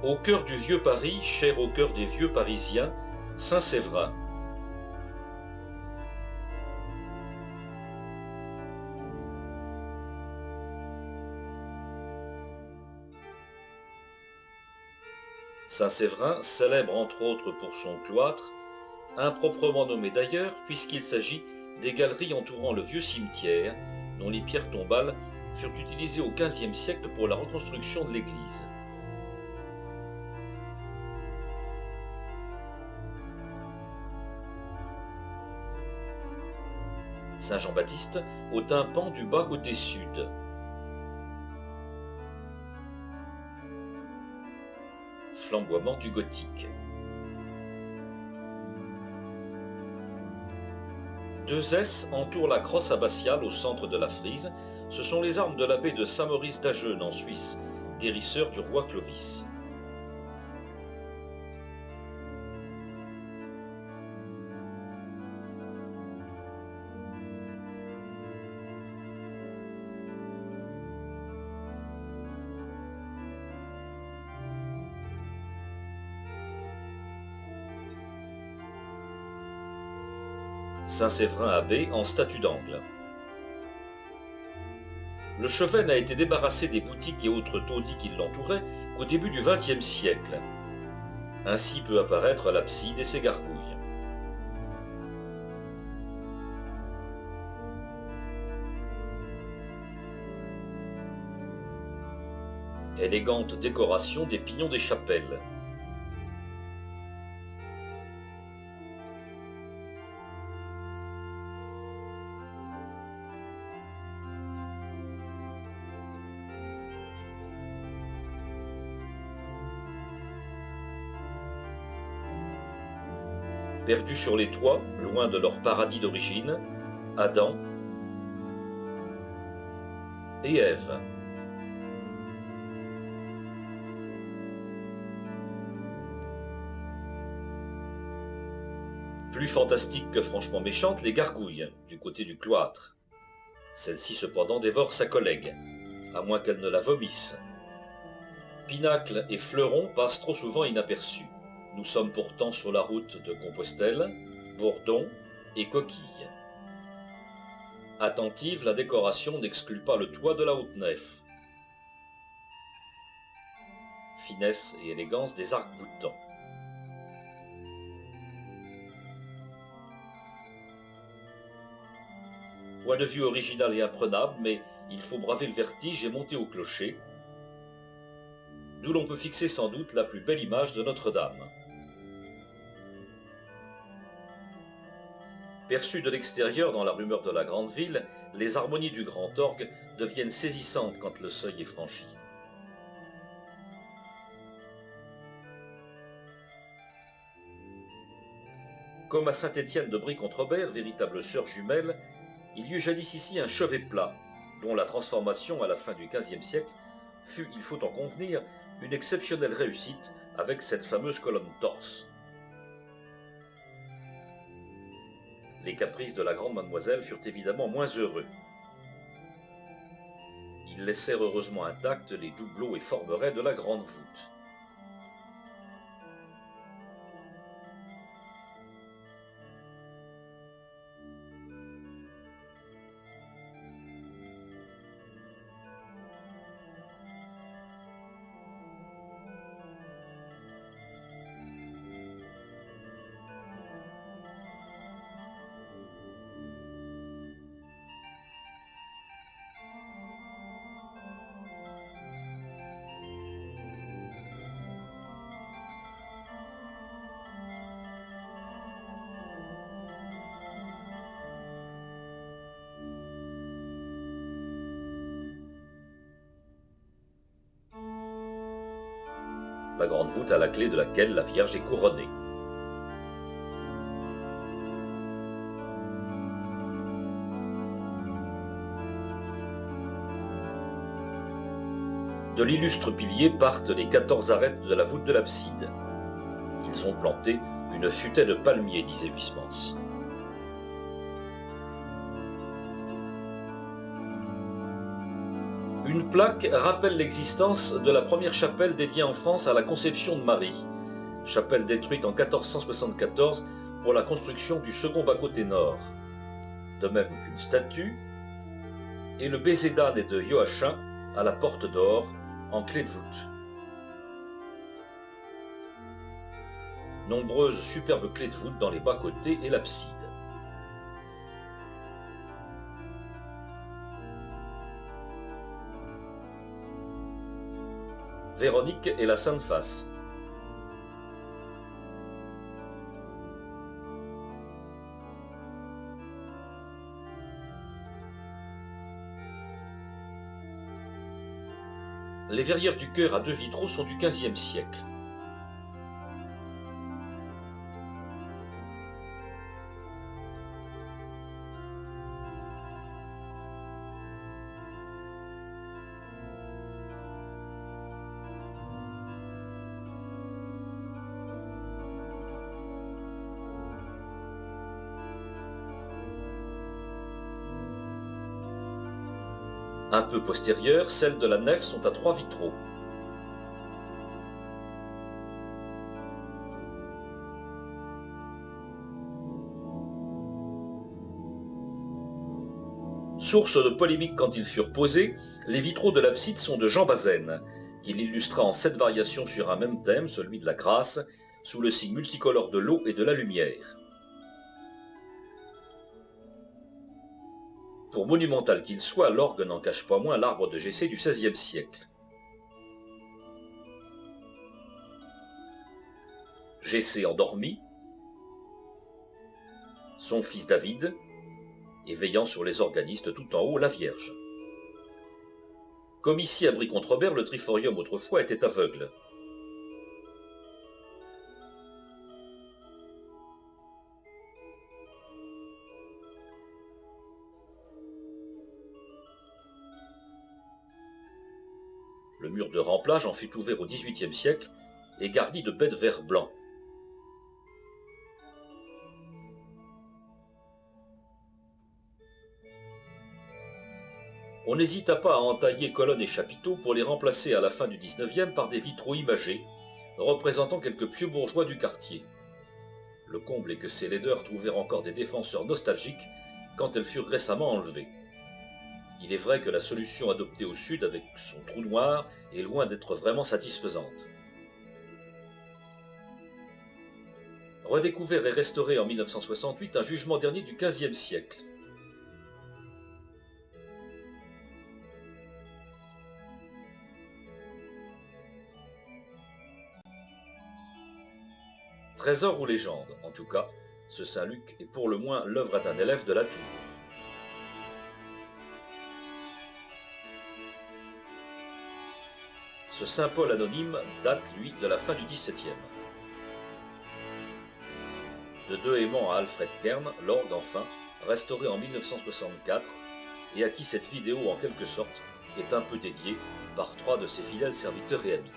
Au cœur du vieux Paris, cher au cœur des vieux Parisiens, Saint-Séverin. Saint-Séverin, célèbre entre autres pour son cloître, improprement nommé d'ailleurs puisqu'il s'agit des galeries entourant le vieux cimetière, dont les pierres tombales furent utilisées au XVe siècle pour la reconstruction de l'église. Saint-Jean-Baptiste, au tympan du bas côté sud. Flamboiement du gothique. Deux S entourent la crosse abbatiale au centre de la frise. Ce sont les armes de l'abbé de Saint-Maurice d'Ajeune en Suisse, guérisseur du roi Clovis. Saint-Séverin abbé en statue d'angle. Le chevet n'a été débarrassé des boutiques et autres taudis qui l'entouraient qu'au début du XXe siècle. Ainsi peut apparaître l'abside et ses gargouilles. Élégante décoration des pignons des chapelles. Perdus sur les toits, loin de leur paradis d'origine, Adam et Ève. Plus fantastiques que franchement méchantes, les gargouilles, du côté du cloître. Celle-ci cependant dévore sa collègue, à moins qu'elle ne la vomisse. Pinacles et fleurons passent trop souvent inaperçus. Nous sommes pourtant sur la route de Compostelle, Bourdon et Coquille. Attentive, la décoration n'exclut pas le toit de la haute nef. Finesse et élégance des arcs-boutants. Point de vue original et imprenable, mais il faut braver le vertige et monter au clocher, d'où l'on peut fixer sans doute la plus belle image de Notre-Dame. Perçues de l'extérieur dans la rumeur de la grande ville, les harmonies du grand orgue deviennent saisissantes quand le seuil est franchi. Comme à Saint-Étienne de Brie-contre-Aubert, véritable sœur jumelle, il y eut jadis ici un chevet plat, dont la transformation à la fin du XVe siècle fut, il faut en convenir, une exceptionnelle réussite avec cette fameuse colonne torse. Les caprices de la grande mademoiselle furent évidemment moins heureux. Ils laissèrent heureusement intacts les doubleaux et formerets de la grande voûte. La grande voûte à la clé de laquelle la Vierge est couronnée. De l'illustre pilier partent les 14 arêtes de la voûte de l'abside. Ils sont plantés une futaie de palmiers, disait Huysmans. Une plaque rappelle l'existence de la première chapelle dédiée en France à la Conception de Marie, chapelle détruite en 1474 pour la construction du second bas-côté nord. De même qu'une statue, et le baiser d'âne et de Joachim à la porte d'or en clé de voûte. Nombreuses superbes clés de voûte dans les bas-côtés et l'abside. Véronique et la Sainte Face. Les verrières du chœur à deux vitraux sont du XVe siècle. Un peu postérieures, celles de la nef sont à trois vitraux. Source de polémique quand ils furent posés, les vitraux de l'abside sont de Jean Bazaine, qui l'illustra en 7 variations sur un même thème, celui de la grâce, sous le signe multicolore de l'eau et de la lumière. Pour monumental qu'il soit, l'orgue n'en cache pas moins l'arbre de Jessé du XVIe siècle. Jessé endormi, son fils David, et veillant sur les organistes tout en haut la Vierge. Comme ici à Brie-contre-Robert, le triforium autrefois était aveugle. Le mur de remplage en fut ouvert au XVIIIe siècle et garni de baies de verre blanc. On n'hésita pas à entailler colonnes et chapiteaux pour les remplacer à la fin du XIXe par des vitraux imagés, représentant quelques pieux bourgeois du quartier. Le comble est que ces laideurs trouvèrent encore des défenseurs nostalgiques quand elles furent récemment enlevées. Il est vrai que la solution adoptée au sud avec son trou noir est loin d'être vraiment satisfaisante. Redécouvert et restauré en 1968, un jugement dernier du XVe siècle. Trésor ou légende, en tout cas, ce Saint-Luc est pour le moins l'œuvre d'un élève de la tour. Ce Saint Paul anonyme date, lui, de la fin du XVIIe. De deux aimants à Alfred Kern, l'orgue enfin, restauré en 1964, et à qui cette vidéo en quelque sorte est un peu dédiée par 3 de ses fidèles serviteurs et amis.